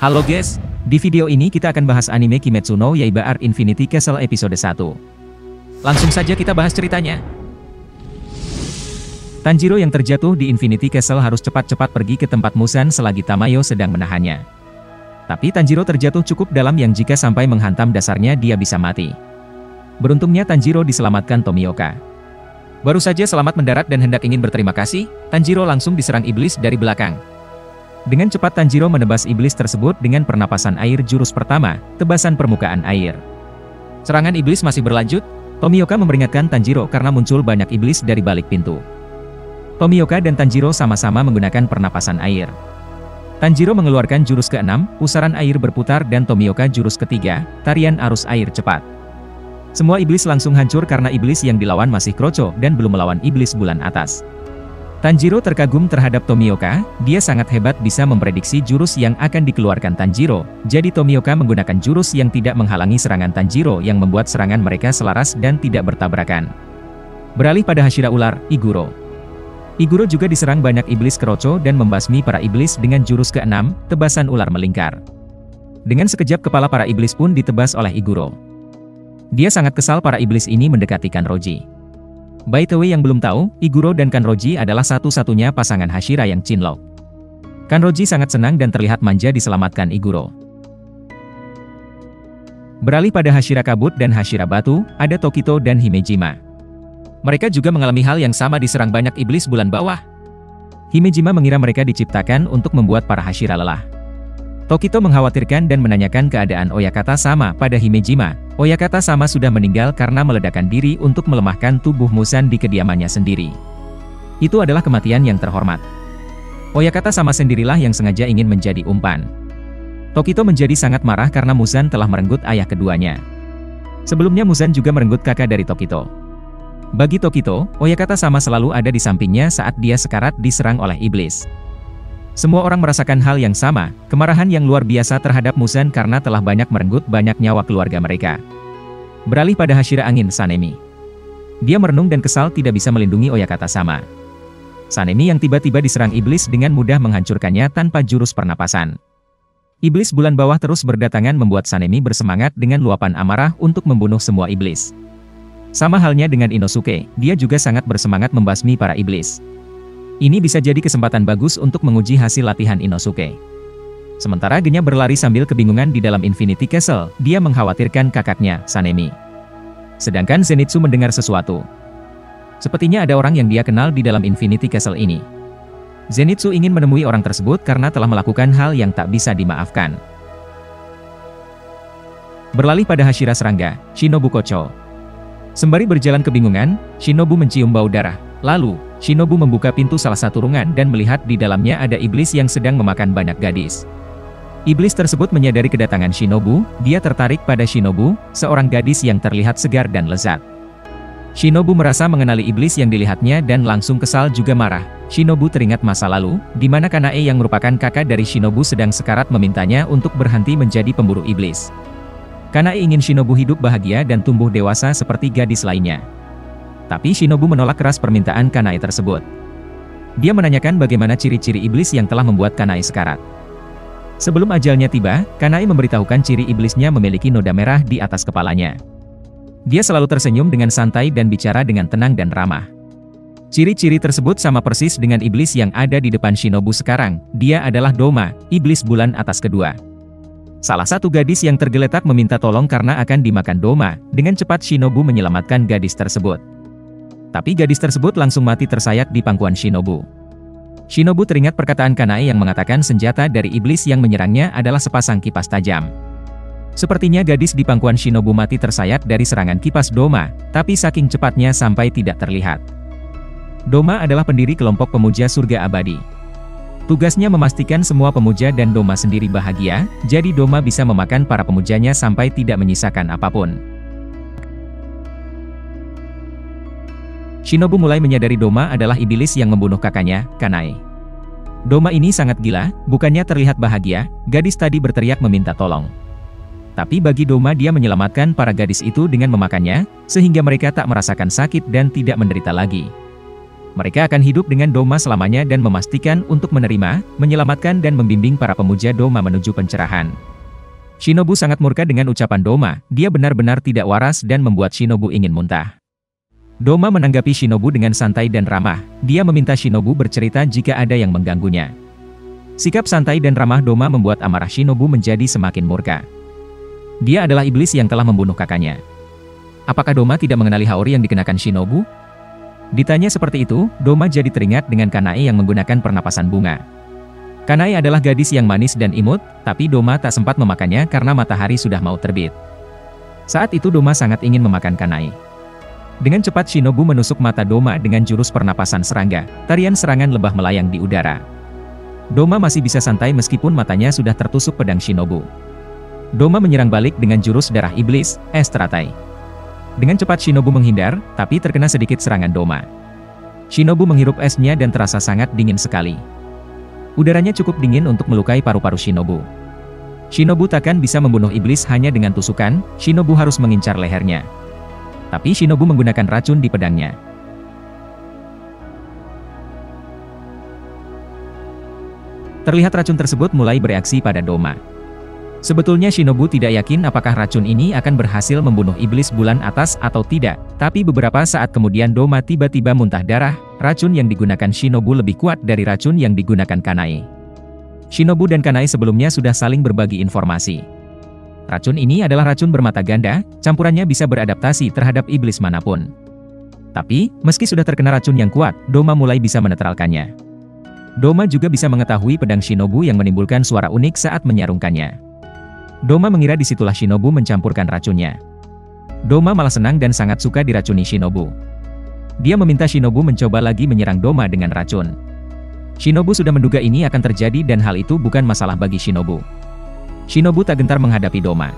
Halo guys, di video ini kita akan bahas anime Kimetsu no Yaiba Art Infinity Castle episode 1. Langsung saja kita bahas ceritanya. Tanjiro yang terjatuh di Infinity Castle harus cepat-cepat pergi ke tempat Muzan selagi Tamayo sedang menahannya. Tapi Tanjiro terjatuh cukup dalam yang jika sampai menghantam dasarnya dia bisa mati. Beruntungnya Tanjiro diselamatkan Tomioka. Baru saja selamat mendarat dan hendak ingin berterima kasih, Tanjiro langsung diserang iblis dari belakang. Dengan cepat Tanjiro menebas iblis tersebut dengan pernapasan air jurus pertama, tebasan permukaan air. Serangan iblis masih berlanjut, Tomioka memperingatkan Tanjiro karena muncul banyak iblis dari balik pintu. Tomioka dan Tanjiro sama-sama menggunakan pernapasan air. Tanjiro mengeluarkan jurus ke-6, pusaran air berputar dan Tomioka jurus ketiga, tarian arus air cepat. Semua iblis langsung hancur karena iblis yang dilawan masih kroco dan belum melawan iblis bulan atas. Tanjiro terkagum terhadap Tomioka, dia sangat hebat bisa memprediksi jurus yang akan dikeluarkan Tanjiro, jadi Tomioka menggunakan jurus yang tidak menghalangi serangan Tanjiro yang membuat serangan mereka selaras dan tidak bertabrakan. Beralih pada Hashira Ular, Iguro. Iguro juga diserang banyak iblis kroco dan membasmi para iblis dengan jurus ke-6, tebasan ular melingkar. Dengan sekejap kepala para iblis pun ditebas oleh Iguro. Dia sangat kesal para iblis ini mendekati Kanroji. By the way yang belum tahu, Iguro dan Kanroji adalah satu-satunya pasangan Hashira yang cinlok. Kanroji sangat senang dan terlihat manja diselamatkan Iguro. Beralih pada Hashira Kabut dan Hashira Batu, ada Tokito dan Himejima. Mereka juga mengalami hal yang sama diserang banyak iblis bulan bawah. Himejima mengira mereka diciptakan untuk membuat para Hashira lelah. Tokito mengkhawatirkan dan menanyakan keadaan Oyakata Sama pada Himejima. Oyakata Sama sudah meninggal karena meledakkan diri untuk melemahkan tubuh Muzan di kediamannya sendiri. Itu adalah kematian yang terhormat. Oyakata Sama sendirilah yang sengaja ingin menjadi umpan. Tokito menjadi sangat marah karena Muzan telah merenggut ayah keduanya. Sebelumnya Muzan juga merenggut kakak dari Tokito. Bagi Tokito, Oyakata Sama selalu ada di sampingnya saat dia sekarat diserang oleh iblis. Semua orang merasakan hal yang sama, kemarahan yang luar biasa terhadap Muzan karena telah banyak merenggut banyak nyawa keluarga mereka. Beralih pada Hashira Angin Sanemi. Dia merenung dan kesal tidak bisa melindungi Oyakata Sama. Sanemi yang tiba-tiba diserang iblis dengan mudah menghancurkannya tanpa jurus pernapasan. Iblis bulan bawah terus berdatangan membuat Sanemi bersemangat dengan luapan amarah untuk membunuh semua iblis. Sama halnya dengan Inosuke, dia juga sangat bersemangat membasmi para iblis. Ini bisa jadi kesempatan bagus untuk menguji hasil latihan Inosuke. Sementara Genya berlari sambil kebingungan di dalam Infinity Castle, dia mengkhawatirkan kakaknya, Sanemi. Sedangkan Zenitsu mendengar sesuatu. Sepertinya ada orang yang dia kenal di dalam Infinity Castle ini. Zenitsu ingin menemui orang tersebut karena telah melakukan hal yang tak bisa dimaafkan. Beralih pada Hashira Serangga, Shinobu Kocho. Sembari berjalan kebingungan, Shinobu mencium bau darah. Lalu, Shinobu membuka pintu salah satu ruangan dan melihat di dalamnya ada iblis yang sedang memakan banyak gadis. Iblis tersebut menyadari kedatangan Shinobu, dia tertarik pada Shinobu, seorang gadis yang terlihat segar dan lezat. Shinobu merasa mengenali iblis yang dilihatnya dan langsung kesal juga marah. Shinobu teringat masa lalu, di mana Kanae yang merupakan kakak dari Shinobu sedang sekarat memintanya untuk berhenti menjadi pemburu iblis. Kanae ingin Shinobu hidup bahagia dan tumbuh dewasa seperti gadis lainnya. Tapi Shinobu menolak keras permintaan Kanae tersebut. Dia menanyakan bagaimana ciri-ciri iblis yang telah membuat Kanae sekarat. Sebelum ajalnya tiba, Kanae memberitahukan ciri iblisnya memiliki noda merah di atas kepalanya. Dia selalu tersenyum dengan santai dan bicara dengan tenang dan ramah. Ciri-ciri tersebut sama persis dengan iblis yang ada di depan Shinobu sekarang. Dia adalah Doma, iblis bulan atas kedua. Salah satu gadis yang tergeletak meminta tolong karena akan dimakan Doma. Dengan cepat Shinobu menyelamatkan gadis tersebut. Tapi gadis tersebut langsung mati tersayat di pangkuan Shinobu. Shinobu teringat perkataan Kanae yang mengatakan senjata dari iblis yang menyerangnya adalah sepasang kipas tajam. Sepertinya gadis di pangkuan Shinobu mati tersayat dari serangan kipas Doma, tapi saking cepatnya sampai tidak terlihat. Doma adalah pendiri kelompok pemuja surga abadi. Tugasnya memastikan semua pemuja dan Doma sendiri bahagia, jadi Doma bisa memakan para pemujanya sampai tidak menyisakan apapun. Shinobu mulai menyadari Doma adalah iblis yang membunuh kakaknya, Kanae. Doma ini sangat gila, bukannya terlihat bahagia, gadis tadi berteriak meminta tolong. Tapi bagi Doma dia menyelamatkan para gadis itu dengan memakannya, sehingga mereka tak merasakan sakit dan tidak menderita lagi. Mereka akan hidup dengan Doma selamanya dan memastikan untuk menerima, menyelamatkan dan membimbing para pemuja Doma menuju pencerahan. Shinobu sangat murka dengan ucapan Doma, dia benar-benar tidak waras dan membuat Shinobu ingin muntah. Doma menanggapi Shinobu dengan santai dan ramah, dia meminta Shinobu bercerita jika ada yang mengganggunya. Sikap santai dan ramah Doma membuat amarah Shinobu menjadi semakin murka. Dia adalah iblis yang telah membunuh kakaknya. Apakah Doma tidak mengenali Haori yang dikenakan Shinobu? Ditanya seperti itu, Doma jadi teringat dengan Kanae yang menggunakan pernapasan bunga. Kanae adalah gadis yang manis dan imut, tapi Doma tak sempat memakannya karena matahari sudah mau terbit. Saat itu Doma sangat ingin memakan Kanae. Dengan cepat Shinobu menusuk mata Doma dengan jurus pernapasan serangga, tarian serangan lebah melayang di udara. Doma masih bisa santai meskipun matanya sudah tertusuk pedang Shinobu. Doma menyerang balik dengan jurus darah iblis, es teratai. Dengan cepat Shinobu menghindar, tapi terkena sedikit serangan Doma. Shinobu menghirup esnya dan terasa sangat dingin sekali. Udaranya cukup dingin untuk melukai paru-paru Shinobu. Shinobu takkan bisa membunuh iblis hanya dengan tusukan, Shinobu harus mengincar lehernya. Tapi Shinobu menggunakan racun di pedangnya. Terlihat racun tersebut mulai bereaksi pada Doma. Sebetulnya Shinobu tidak yakin apakah racun ini akan berhasil membunuh iblis bulan atas atau tidak, tapi beberapa saat kemudian Doma tiba-tiba muntah darah, racun yang digunakan Shinobu lebih kuat dari racun yang digunakan Kanae. Shinobu dan Kanae sebelumnya sudah saling berbagi informasi. Racun ini adalah racun bermata ganda, campurannya bisa beradaptasi terhadap iblis manapun. Tapi, meski sudah terkena racun yang kuat, Doma mulai bisa menetralkannya. Doma juga bisa mengetahui pedang Shinobu yang menimbulkan suara unik saat menyarungkannya. Doma mengira disitulah Shinobu mencampurkan racunnya. Doma malah senang dan sangat suka diracuni Shinobu. Dia meminta Shinobu mencoba lagi menyerang Doma dengan racun. Shinobu sudah menduga ini akan terjadi dan hal itu bukan masalah bagi Shinobu. Shinobu tak gentar menghadapi Doma.